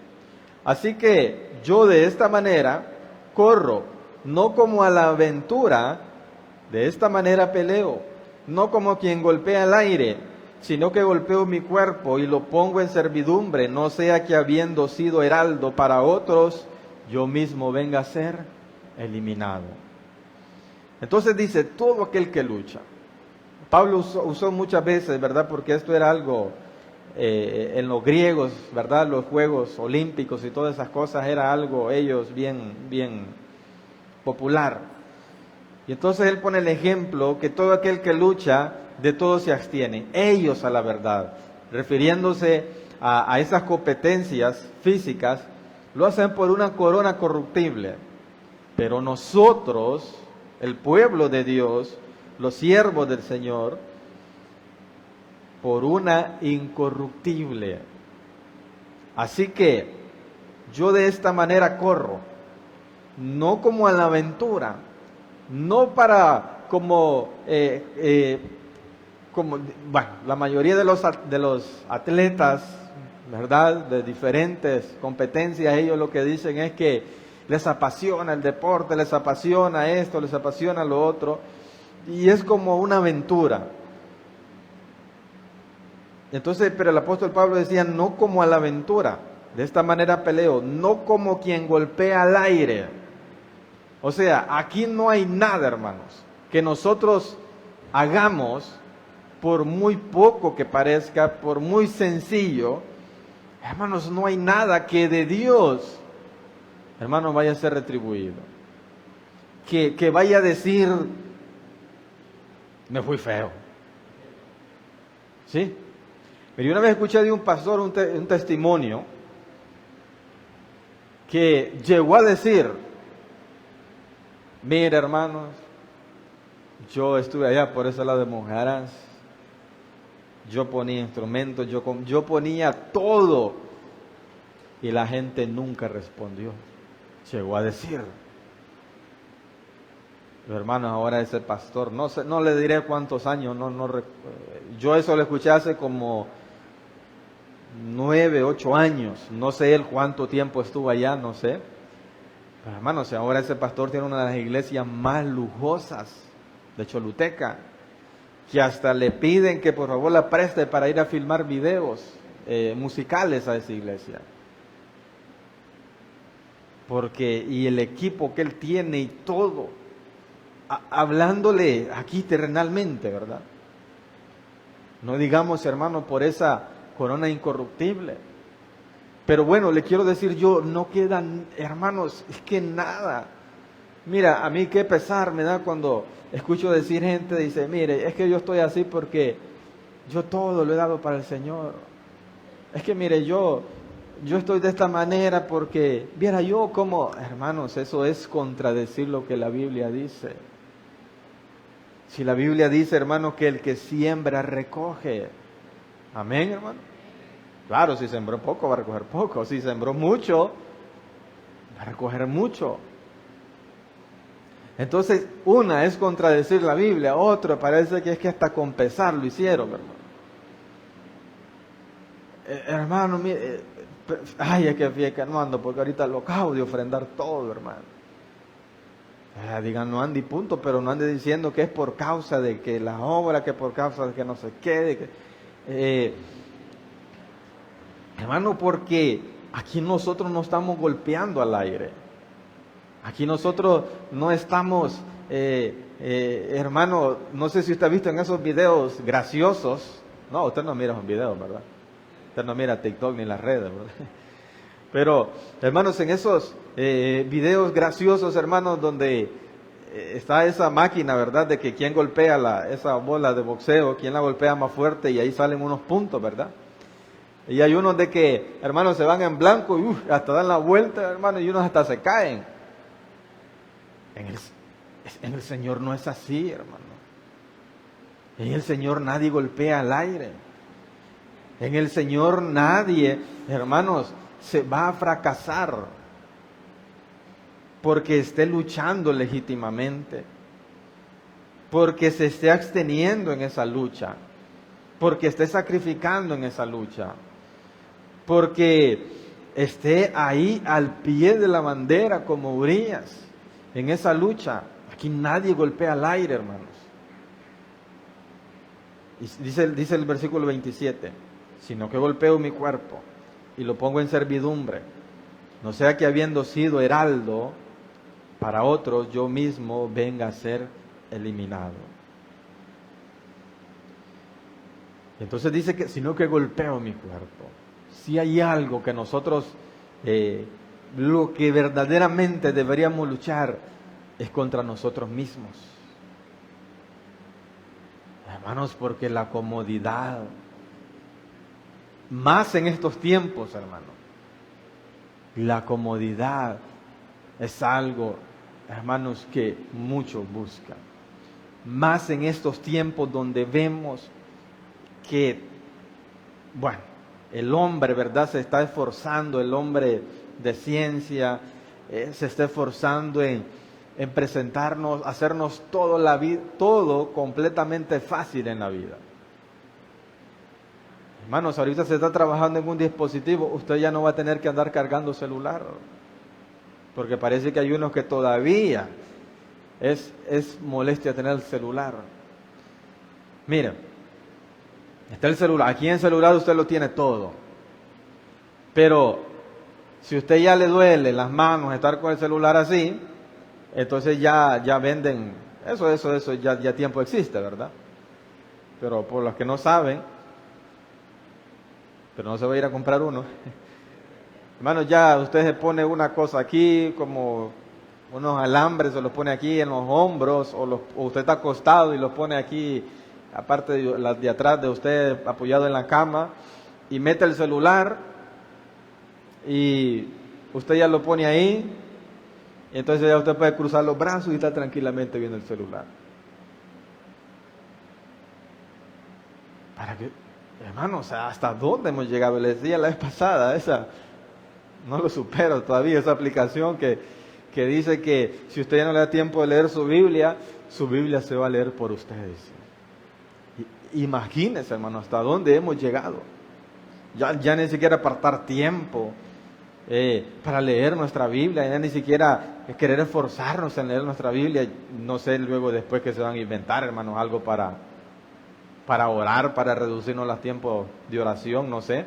Así que yo de esta manera corro, no como a la aventura, de esta manera peleo, no como quien golpea el aire, sino que golpeo mi cuerpo y lo pongo en servidumbre, no sea que habiendo sido heraldo para otros, yo mismo venga a ser eliminado. Entonces dice, todo aquel que lucha. Pablo usó muchas veces, ¿verdad? Porque esto era algo en los griegos, ¿verdad? Los Juegos Olímpicos y todas esas cosas era algo ellos bien popular. Y entonces él pone el ejemplo que todo aquel que lucha, de todo se abstiene. Ellos a la verdad, refiriéndose a esas competencias físicas, lo hacen por una corona corruptible. Pero nosotros, el pueblo de Dios, los siervos del Señor, por una incorruptible. Así que yo de esta manera corro, no como a la aventura, no para como bueno, la mayoría de los atletas, ¿verdad? De diferentes competencias, ellos lo que dicen es que les apasiona el deporte, les apasiona esto, les apasiona lo otro, y es como una aventura. Entonces, pero el apóstol Pablo decía, no como a la aventura, de esta manera peleo, no como quien golpea al aire. O sea, aquí no hay nada, hermanos, que nosotros hagamos, por muy poco que parezca, por muy sencillo, hermanos, no hay nada que de Dios, hermanos, vaya a ser retribuido. Que vaya a decir, me fui feo. ¿Sí? Pero yo una vez escuché de un pastor un testimonio que llegó a decir, mira, hermanos, yo estuve allá por ese lado de Monjaras, yo ponía instrumentos, yo ponía todo, y la gente nunca respondió. Llegó a decir. Pero hermanos, ahora ese pastor, no sé, no le diré cuántos años, yo eso lo escuché hace como 9, 8 años, no sé él cuánto tiempo estuvo allá, no sé. Pero hermanos, ahora ese pastor tiene una de las iglesias más lujosas de Choluteca, que hasta le piden que por favor la preste para ir a filmar videos musicales a esa iglesia. Porque, y el equipo que él tiene y todo, hablándole aquí terrenalmente, ¿verdad? No digamos, hermano, por esa corona incorruptible. Pero bueno, le quiero decir yo, no quedan, hermanos, es que nada. Mira, a mí qué pesar me da cuando escucho decir gente, dice, mire, es que yo estoy así porque yo todo lo he dado para el Señor. Es que mire, yo estoy de esta manera porque, viera yo cómo, hermanos, eso es contradecir lo que la Biblia dice. Si la Biblia dice, hermano, que el que siembra recoge. Amén, hermano. Claro, si sembró poco va a recoger poco. Si sembró mucho, va a recoger mucho. Entonces, una es contradecir la Biblia, otra parece que es que hasta con pesar lo hicieron, hermano. Hermano, mire, ay, es que fíjate, no ando, porque ahorita lo acabo de ofrendar todo, hermano. Digan, no ande y punto, pero no ande diciendo que es por causa de que la obra, que por causa de que no se quede. Hermano, porque aquí nosotros no estamos golpeando al aire. Aquí nosotros no estamos, hermano, no sé si usted ha visto en esos videos graciosos. No, usted no mira esos videos, ¿verdad? Usted no mira TikTok ni las redes, ¿verdad? Pero, hermanos, en esos videos graciosos, hermanos, donde está esa máquina, ¿verdad? De que quién golpea esa bola de boxeo, quién la golpea más fuerte y ahí salen unos puntos, ¿verdad? Y hay unos de que, hermanos, se van en blanco y hasta dan la vuelta, hermanos, y unos hasta se caen. En el Señor no es así, hermano. En el Señor nadie golpea al aire. En el Señor nadie, hermanos, se va a fracasar porque esté luchando legítimamente, porque se esté absteniendo en esa lucha, porque esté sacrificando en esa lucha, porque esté ahí al pie de la bandera como Urías en esa lucha. Aquí nadie golpea al aire, hermanos. Y dice el versículo 27, sino que golpeo mi cuerpo y lo pongo en servidumbre, no sea que habiendo sido heraldo para otros, yo mismo venga a ser eliminado. Entonces dice que sino que golpeo mi cuerpo. Si hay algo que nosotros, lo que verdaderamente deberíamos luchar es contra nosotros mismos. Hermanos, porque la comodidad, más en estos tiempos, hermanos, la comodidad es algo, hermanos, que muchos buscan. Más en estos tiempos donde vemos que, bueno, el hombre, ¿verdad?, se está esforzando, el hombre de ciencia se está esforzando en presentarnos, hacernos todo completamente fácil en la vida. Hermanos, ahorita se está trabajando en un dispositivo, usted ya no va a tener que andar cargando celular, porque parece que hay unos que todavía es molestia tener el celular. Mira, está el celular, aquí en el celular usted lo tiene todo, pero si usted ya le duele las manos estar con el celular así, entonces ya venden, eso ya tiempo existe, ¿verdad? Pero por los que no saben, pero no se va a ir a comprar uno. Hermanos, ya usted se pone una cosa aquí, como unos alambres, se los pone aquí en los hombros, o usted está acostado y los pone aquí, aparte de las de atrás de usted, apoyado en la cama, y mete el celular, y usted ya lo pone ahí, y entonces ya usted puede cruzar los brazos y estar tranquilamente viendo el celular. Para que, hermanos, ¿hasta dónde hemos llegado? Les decía la vez pasada, no lo supero todavía, esa aplicación que dice que si usted ya no le da tiempo de leer su Biblia se va a leer por ustedes. Imagínense, hermano, hasta dónde hemos llegado. Ya ni siquiera apartar tiempo para leer nuestra Biblia, ya ni siquiera querer esforzarnos en leer nuestra Biblia. No sé luego después que se van a inventar, hermanos, algo para orar, para reducirnos los tiempos de oración, no sé.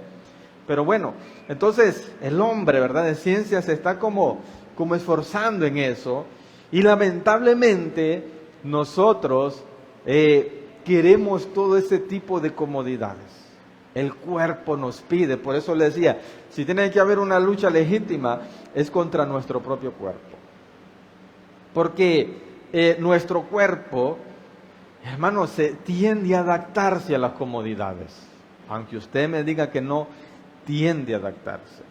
Pero bueno, entonces el hombre, ¿verdad?, de ciencia se está como esforzando en eso, y lamentablemente nosotros queremos todo ese tipo de comodidades. El cuerpo nos pide, por eso le decía, si tiene que haber una lucha legítima, es contra nuestro propio cuerpo. Porque nuestro cuerpo, hermanos, se tiende a adaptarse a las comodidades. Aunque usted me diga que no, tiende a adaptarse.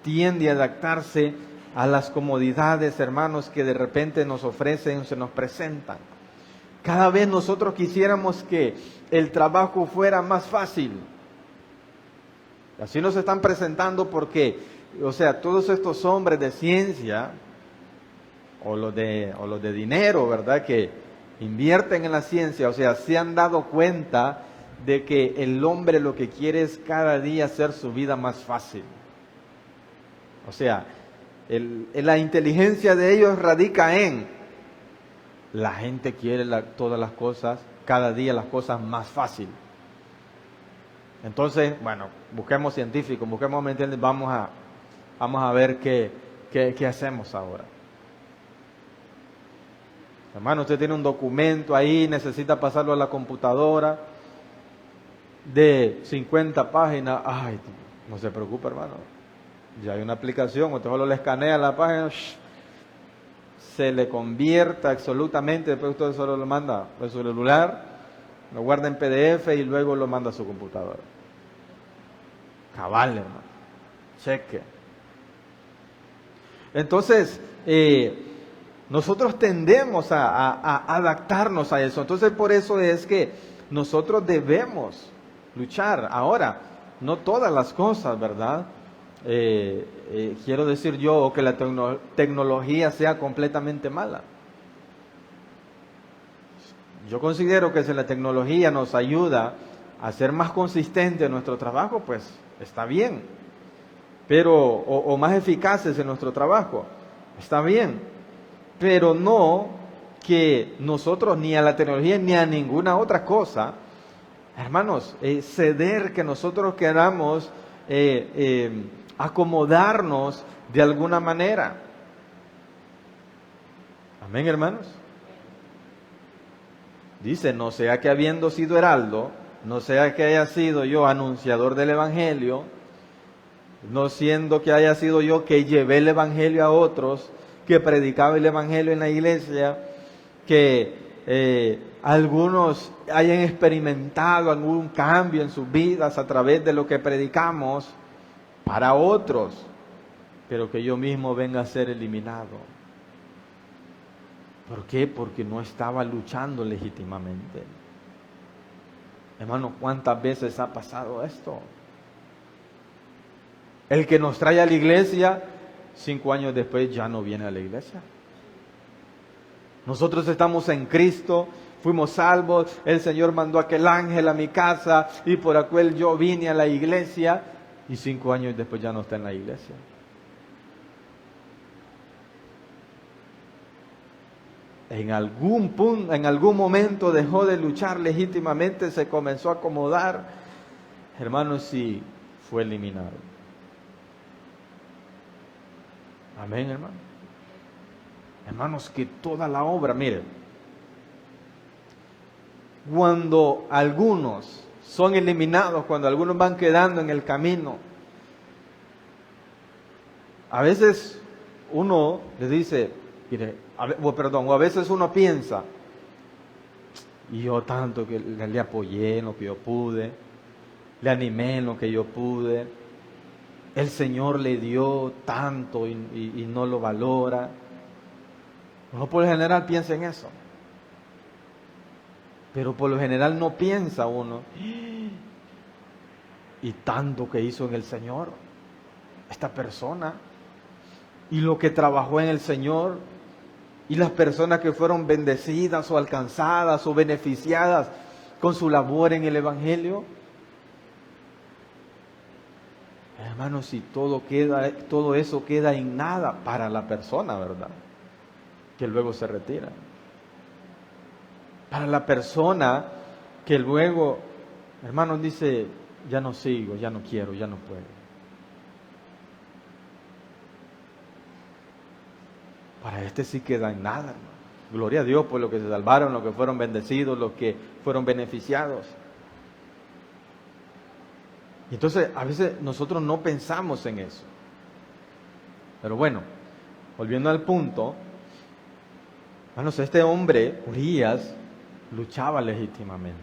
Tiende a adaptarse a las comodidades, hermanos, que de repente nos ofrecen, se nos presentan. Cada vez nosotros quisiéramos que el trabajo fuera más fácil. Así nos están presentando porque, o sea, todos estos hombres de ciencia, o los de dinero, ¿verdad?, que invierten en la ciencia, o sea, se han dado cuenta de que el hombre lo que quiere es cada día hacer su vida más fácil. O sea, la inteligencia de ellos radica en la gente quiere todas las cosas, cada día las cosas más fácil. Entonces, bueno, busquemos científicos, busquemos, ¿me entiendes? Vamos a ver qué hacemos ahora. Hermano, usted tiene un documento ahí, necesita pasarlo a la computadora de 50 páginas. Ay, no se preocupe, hermano. Ya hay una aplicación, usted solo le escanea la página, se le convierte absolutamente, después usted solo lo manda a su celular, lo guarda en PDF y luego lo manda a su computadora. cabal, hermano. Cheque. Entonces, nosotros tendemos a adaptarnos a eso. Entonces, por eso es que nosotros debemos luchar. Ahora, no todas las cosas, ¿verdad? Quiero decir yo que la tecnología sea completamente mala. Yo considero que si la tecnología nos ayuda a ser más consistente en nuestro trabajo, pues está bien. Pero, o más eficaces en nuestro trabajo, está bien. Pero no que nosotros ni a la tecnología ni a ninguna otra cosa, hermanos, ceder, que nosotros queramos acomodarnos de alguna manera. Amén, hermanos. Dice, no sea que habiendo sido heraldo, no sea que haya sido yo anunciador del Evangelio, no siendo que haya sido yo que llevé el Evangelio a otros, que predicaba el Evangelio en la iglesia, que algunos hayan experimentado algún cambio en sus vidas a través de lo que predicamos para otros, pero que yo mismo venga a ser eliminado. ¿Por qué? Porque no estaba luchando legítimamente. Hermano, ¿cuántas veces ha pasado esto? El que nos trae a la iglesia, 5 años después ya no viene a la iglesia. Nosotros estamos en Cristo, fuimos salvos, el Señor mandó aquel ángel a mi casa y por aquel yo vine a la iglesia y 5 años después ya no está en la iglesia. En algún punto, en algún momento dejó de luchar legítimamente, se comenzó a acomodar, hermanos, y fue eliminado. Amén, hermano. Hermanos, que toda la obra, miren, cuando algunos son eliminados, cuando algunos van quedando en el camino, a veces uno le dice, mire, o a veces uno piensa, y yo tanto que le apoyé en lo que yo pude, le animé en lo que yo pude, el Señor le dio tanto y no lo valora. Uno por lo general piensa en eso, pero por lo general no piensa uno, y tanto que hizo en el Señor esta persona, y lo que trabajó en el Señor, y las personas que fueron bendecidas o alcanzadas o beneficiadas con su labor en el Evangelio. Hermanos, si todo eso queda en nada para la persona, ¿verdad? Que luego se retira. Para la persona que luego, hermanos, dice, ya no sigo, ya no quiero, ya no puedo. Para este sí queda en nada, hermano. Gloria a Dios por los que se salvaron, los que fueron bendecidos, los que fueron beneficiados. Y entonces a veces nosotros no pensamos en eso. Pero bueno, volviendo al punto, hermanos, este hombre, Urías, luchaba legítimamente.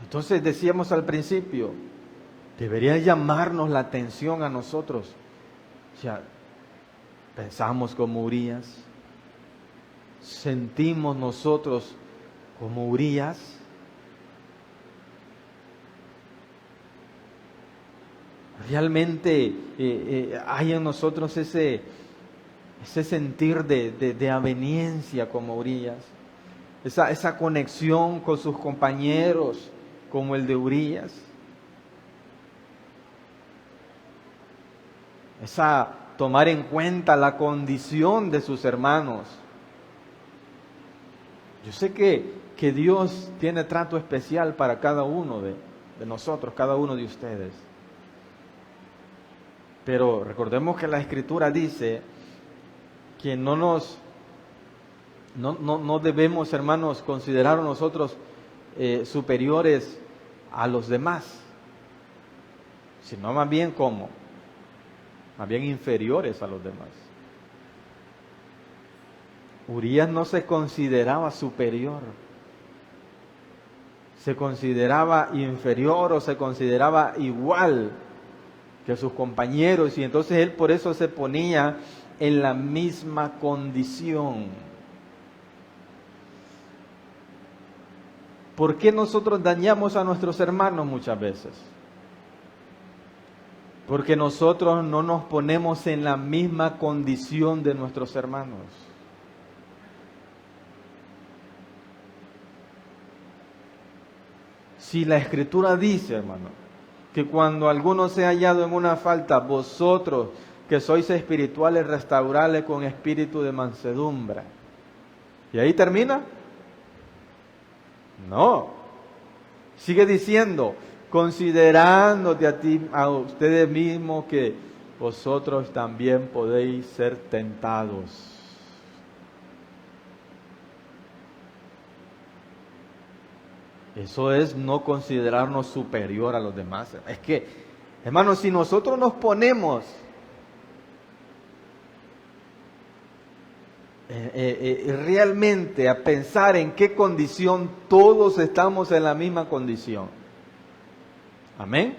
Entonces decíamos al principio, debería llamarnos la atención a nosotros. O sea, pensamos como Urías, sentimos nosotros como Urías. Realmente hay en nosotros ese sentir de aveniencia como Urías, esa conexión con sus compañeros como el de Urías. Esa tomar en cuenta la condición de sus hermanos. Yo sé que Dios tiene trato especial para cada uno de nosotros, cada uno de ustedes. Pero recordemos que la Escritura dice que no debemos, hermanos, considerar a nosotros superiores a los demás, sino más bien como más bien inferiores a los demás. Urías no se consideraba superior, se consideraba inferior o se consideraba igual que sus compañeros, y entonces él por eso se ponía en la misma condición. ¿Por qué nosotros dañamos a nuestros hermanos muchas veces? Porque nosotros no nos ponemos en la misma condición de nuestros hermanos. Si la Escritura dice, hermano, que cuando alguno sea hallado en una falta, vosotros que sois espirituales, restaurarle con espíritu de mansedumbre. ¿Y ahí termina? No. Sigue diciendo, considerándote a ustedes mismos que vosotros también podéis ser tentados. Eso es no considerarnos superior a los demás. Es que, hermanos, si nosotros nos ponemos realmente a pensar en qué condición, todos estamos en la misma condición. Amén.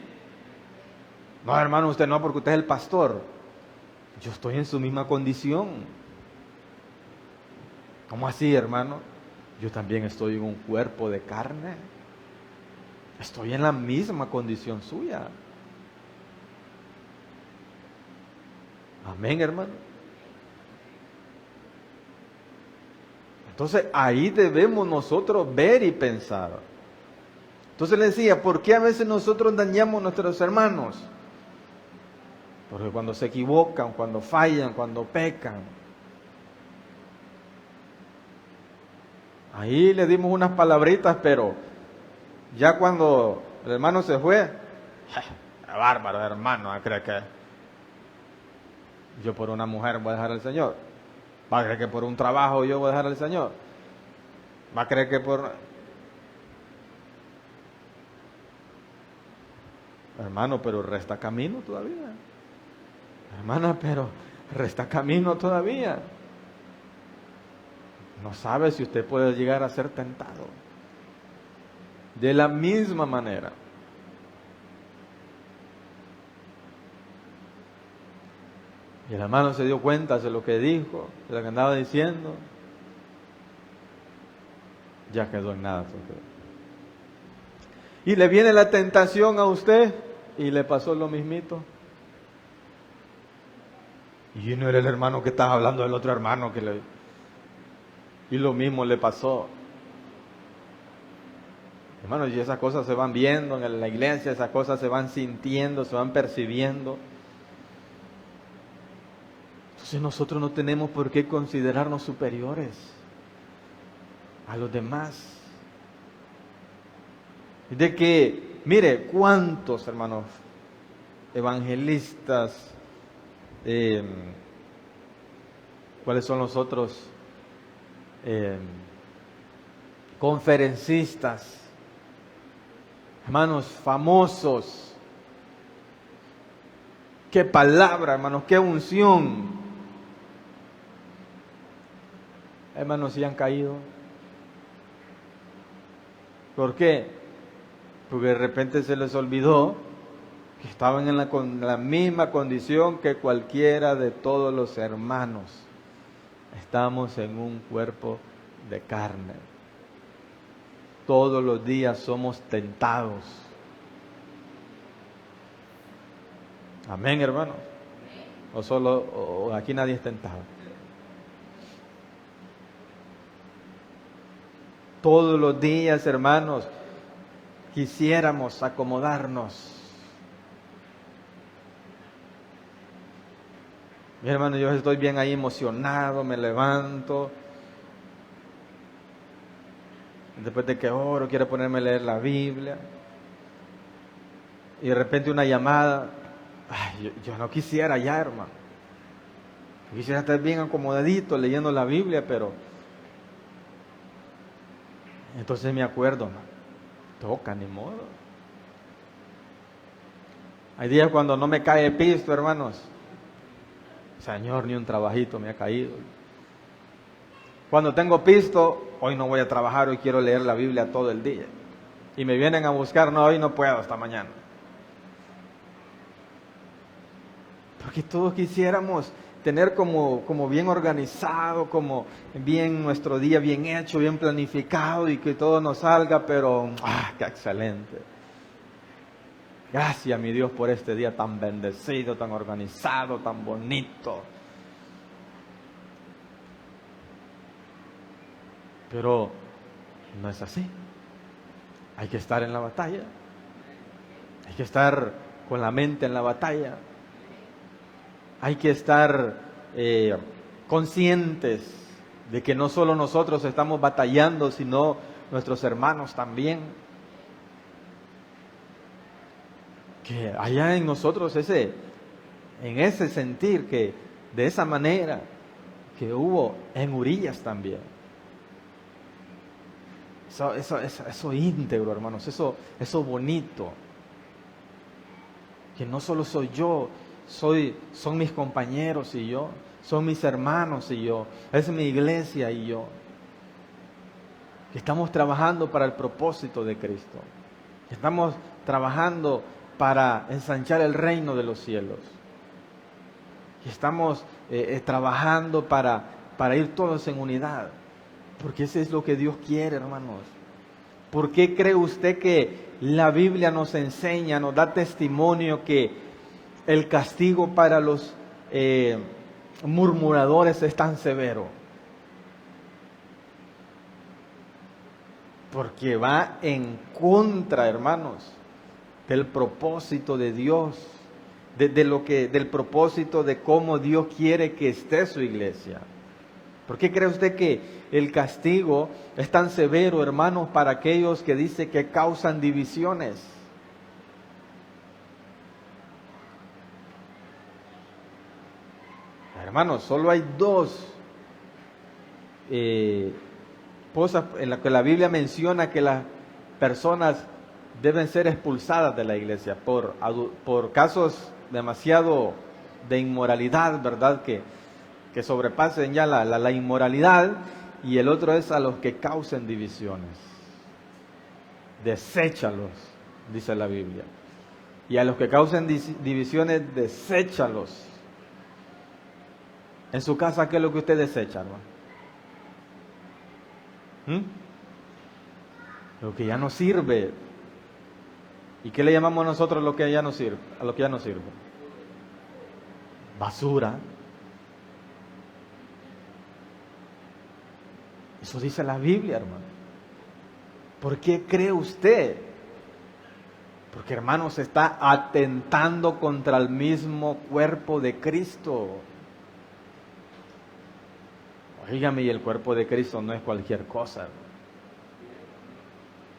No, hermano, usted no, porque usted es el pastor. Yo estoy en su misma condición. ¿Cómo así, hermano? Yo también estoy en un cuerpo de carne. Estoy en la misma condición suya. Amén, hermano. Entonces ahí debemos nosotros ver y pensar. Entonces le decía, ¿por qué a veces nosotros dañamos a nuestros hermanos? Porque cuando se equivocan, cuando fallan, cuando pecan, ahí le dimos unas palabritas, pero ya cuando el hermano se fue, bárbaro hermano, ¿cree que yo por una mujer voy a dejar al Señor? ¿Va a creer que por un trabajo yo voy a dejar al Señor? ¿Va a creer que por... Hermano, pero resta camino todavía. Hermana, pero resta camino todavía. No sabe si usted puede llegar a ser tentado. De la misma manera. Y el hermano se dio cuenta de lo que dijo, de lo que andaba diciendo. Ya quedó en nada. Y le viene la tentación a usted y le pasó lo mismito. Y no era el hermano que estaba hablando del otro hermano que le... Y lo mismo le pasó. Hermanos, y esas cosas se van viendo en la iglesia, esas cosas se van sintiendo, se van percibiendo. Entonces nosotros no tenemos por qué considerarnos superiores a los demás. De que, mire, cuántos hermanos evangelistas, cuáles son los otros conferencistas, hermanos famosos. Qué palabra, hermanos, qué unción. Hermanos, ¿sí han caído? ¿Por qué? Porque de repente se les olvidó que estaban en la misma condición que cualquiera de todos los hermanos. Estamos en un cuerpo de carne. Todos los días somos tentados. Amén, hermanos. O aquí nadie es tentado. Todos los días, hermanos, quisiéramos acomodarnos. Mi hermano, yo estoy bien ahí emocionado, me levanto. Después de que oro, quiero ponerme a leer la Biblia. Y de repente una llamada. Ay, yo no quisiera ya, hermano. Yo quisiera estar bien acomodadito leyendo la Biblia, pero... Entonces me acuerdo, ¿no? Toca, ni modo. Hay días cuando no me cae pisto, hermanos. Señor, ni un trabajito me ha caído. Cuando tengo pisto, hoy no voy a trabajar, hoy quiero leer la Biblia todo el día. y me vienen a buscar, no, hoy no puedo, hasta mañana. Porque todos quisiéramos tener como bien organizado, como bien nuestro día bien hecho, bien planificado y que todo nos salga, pero qué excelente. Gracias, mi Dios, por este día tan bendecido, tan organizado, tan bonito. Pero no es así. Hay que estar en la batalla. Hay que estar con la mente en la batalla. Hay que estar conscientes de que no solo nosotros estamos batallando, sino nuestros hermanos también. Que haya en nosotros en ese sentir, que de esa manera que hubo en Urías también. Eso íntegro, hermanos, eso bonito. Que no solo soy yo, son mis compañeros y yo, son mis hermanos y yo, es mi iglesia y yo. Que estamos trabajando para el propósito de Cristo. Que estamos trabajando para ensanchar el reino de los cielos. Que estamos trabajando para ir todos en unidad. Porque eso es lo que Dios quiere, hermanos. ¿Por qué cree usted que la Biblia nos enseña, nos da testimonio que el castigo para los murmuradores es tan severo? Porque va en contra, hermanos, del propósito de Dios, del propósito de cómo Dios quiere que esté su iglesia. ¿Por qué cree usted que el castigo es tan severo, hermanos, para aquellos que dice que causan divisiones? Hermanos, solo hay dos cosas en las que la Biblia menciona que las personas deben ser expulsadas de la iglesia por casos demasiado de inmoralidad, ¿verdad? Que sobrepasen ya la inmoralidad, y el otro es a los que causen divisiones. Deséchalos, dice la Biblia. Y a los que causen divisiones, deséchalos. En su casa, ¿qué es lo que usted desecha, hermano? Lo que ya no sirve. ¿Y qué le llamamos nosotros a lo que ya no sirve? A lo que ya no sirve. Basura. Eso dice la Biblia, hermano. ¿Por qué cree usted? Porque, hermano, se está atentando contra el mismo cuerpo de Cristo. Óigame, y el cuerpo de Cristo no es cualquier cosa, hermano.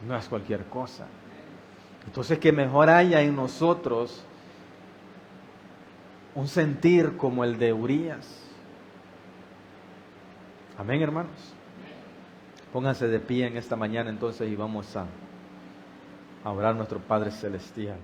No es cualquier cosa. Entonces, que mejor haya en nosotros un sentir como el de Urías. Amén, hermanos. Pónganse de pie en esta mañana entonces y vamos a orar a nuestro Padre Celestial.